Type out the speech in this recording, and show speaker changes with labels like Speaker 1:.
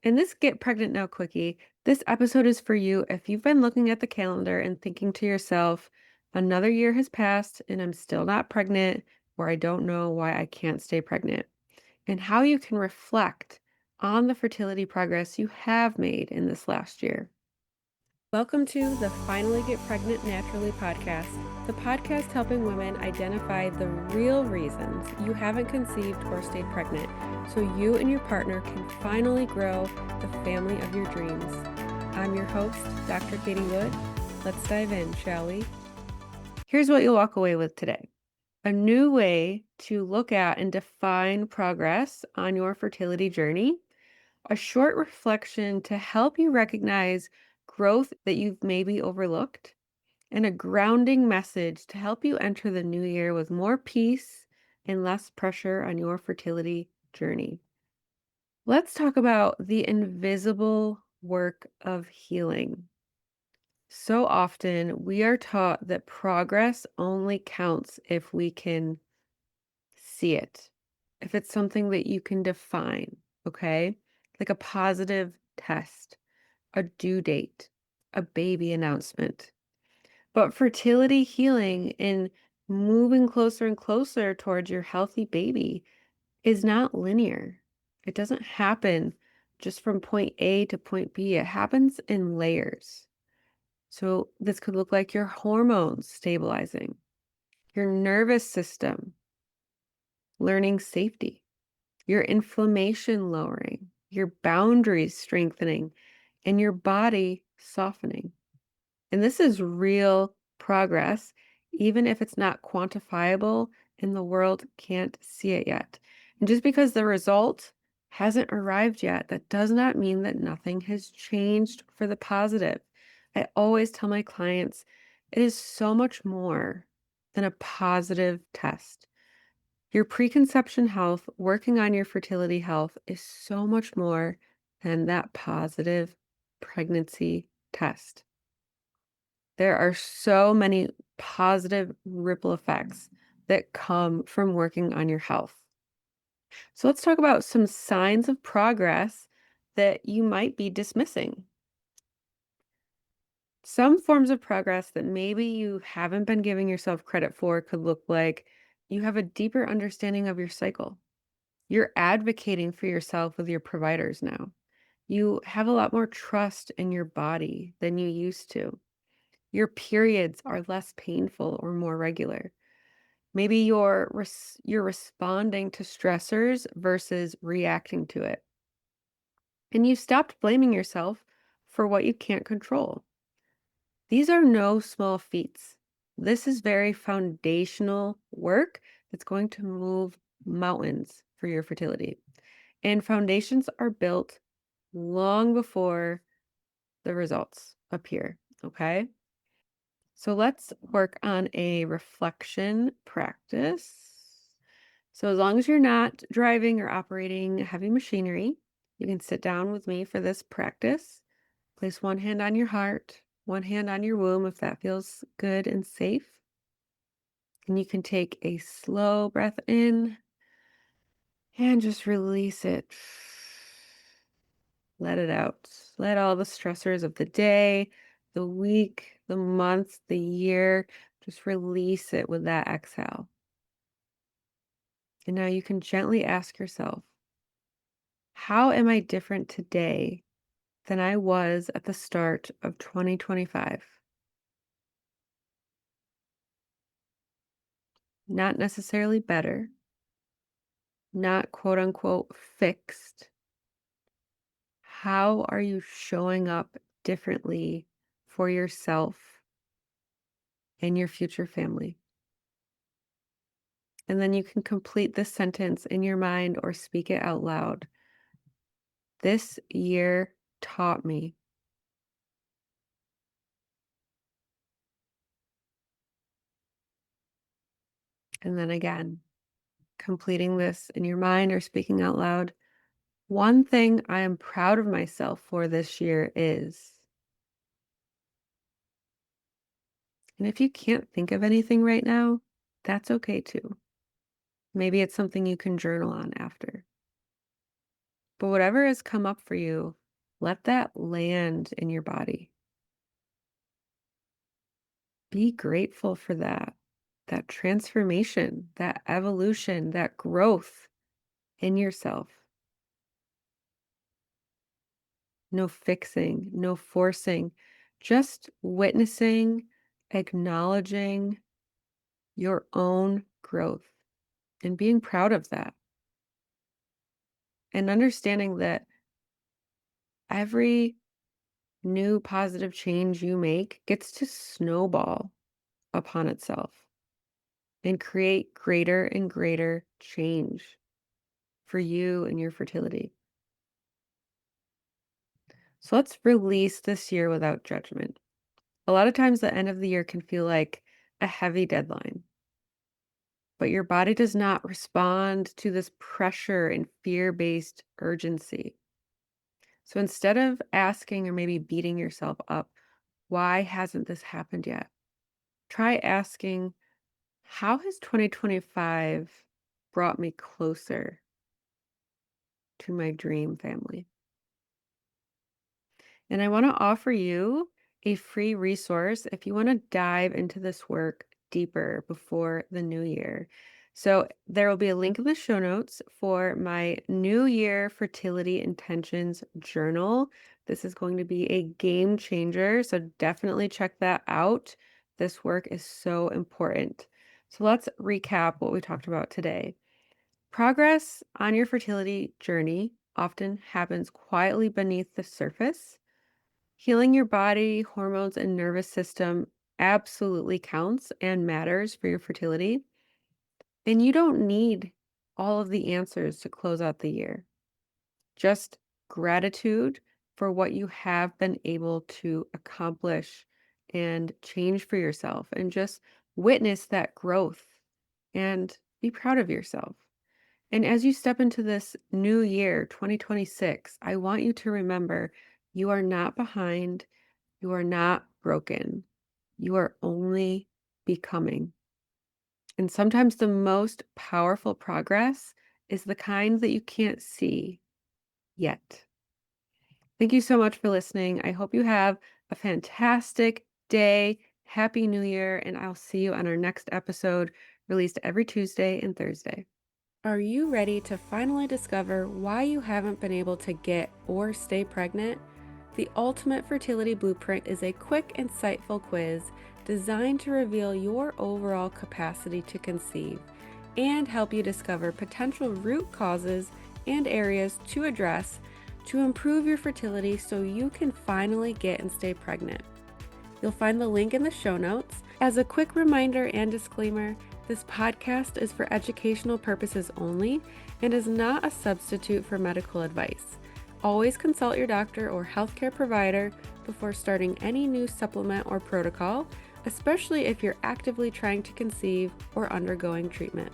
Speaker 1: In this Get Pregnant Now Quickie, this episode is for you if you've been looking at the calendar and thinking to yourself, another year has passed and I'm still not pregnant, or I don't know why I can't stay pregnant, and how you can reflect on the fertility progress you have made in this last year. Welcome to the Finally Get Pregnant Naturally podcast, the podcast helping women identify the real reasons you haven't conceived or stayed pregnant so you and your partner can finally grow the family of your dreams. I'm your host, Dr. Katie Wood. Let's dive in, shall we? Here's what you'll walk away with today. A new way to look at and define progress on your fertility journey, a short reflection to help you recognize growth that you've maybe overlooked, and a grounding message to help you enter the new year with more peace and less pressure on your fertility journey. Let's talk about the invisible work of healing. So often we are taught that progress only counts if we can see it, if it's something that you can define, okay? Like a positive test, a due date, a baby announcement. But fertility healing and moving closer and closer towards your healthy baby is not linear. It doesn't happen just from point A to point B. It happens in layers. So this could look like your hormones stabilizing, your nervous system learning safety, your inflammation lowering, your boundaries strengthening, and your body softening. And this is real progress, even if it's not quantifiable and the world can't see it yet. And just because the result hasn't arrived yet, that does not mean that nothing has changed for the positive. I always tell my clients, it is so much more than a positive test. Your preconception health, working on your fertility health, is so much more than that positive pregnancy test. There are so many positive ripple effects that come from working on your health. So let's talk about some signs of progress that you might be dismissing. Some forms of progress that maybe you haven't been giving yourself credit for could look like you have a deeper understanding of your cycle. You're advocating for yourself with your providers now. You have a lot more trust in your body than you used to. Your periods are less painful or more regular. Maybe you're responding to stressors versus reacting to it. And you stopped blaming yourself for what you can't control. These are no small feats. This is very foundational work that's going to move mountains for your fertility. And foundations are built long before the results appear, okay? So let's work on a reflection practice. So as long as you're not driving or operating heavy machinery, you can sit down with me for this practice. Place one hand on your heart, one hand on your womb if that feels good and safe. And you can take a slow breath in and just release it. Let it out. Let all the stressors of the day, the week, the month, the year, just release it with that exhale. And now you can gently ask yourself, how am I different today than I was at the start of 2025? Not necessarily better, not quote unquote fixed. How are you showing up differently for yourself and your future family? And then you can complete this sentence in your mind or speak it out loud. This year taught me. And then again, completing this in your mind or speaking out loud. One thing I am proud of myself for this year is, and if you can't think of anything right now, that's okay too. Maybe it's something you can journal on after. But whatever has come up for you, let that land in your body. Be grateful for that transformation, that evolution, that growth in yourself. No fixing, no forcing, just witnessing, acknowledging your own growth and being proud of that and understanding that every new positive change you make gets to snowball upon itself and create greater and greater change for you and your fertility. So let's release this year without judgment. A lot of times, the end of the year can feel like a heavy deadline, but your body does not respond to this pressure and fear based urgency. So instead of asking or maybe beating yourself up, why hasn't this happened yet? Try asking, how has 2025 brought me closer to my dream family? And I want to offer you a free resource if you want to dive into this work deeper before the new year. So, there will be a link in the show notes for my New Year Fertility Intentions Journal. This is going to be a game changer. So, definitely check that out. This work is so important. So, let's recap what we talked about today. Progress on your fertility journey often happens quietly beneath the surface. Healing your body, hormones, and nervous system absolutely counts and matters for your fertility. And you don't need all of the answers to close out the year. Just gratitude for what you have been able to accomplish and change for yourself, and just witness that growth and be proud of yourself. And as you step into this new year, 2026, I want you to remember you are not behind. You are not broken. You are only becoming. And sometimes the most powerful progress is the kind that you can't see yet. Thank you so much for listening. I hope you have a fantastic day. Happy New Year. And I'll see you on our next episode, released every Tuesday and Thursday. Are you ready to finally discover why you haven't been able to get or stay pregnant? The Ultimate Fertility Blueprint is a quick, insightful quiz designed to reveal your overall capacity to conceive and help you discover potential root causes and areas to address to improve your fertility so you can finally get and stay pregnant. You'll find the link in the show notes. As a quick reminder and disclaimer, this podcast is for educational purposes only and is not a substitute for medical advice. Always consult your doctor or healthcare provider before starting any new supplement or protocol, especially if you're actively trying to conceive or undergoing treatment.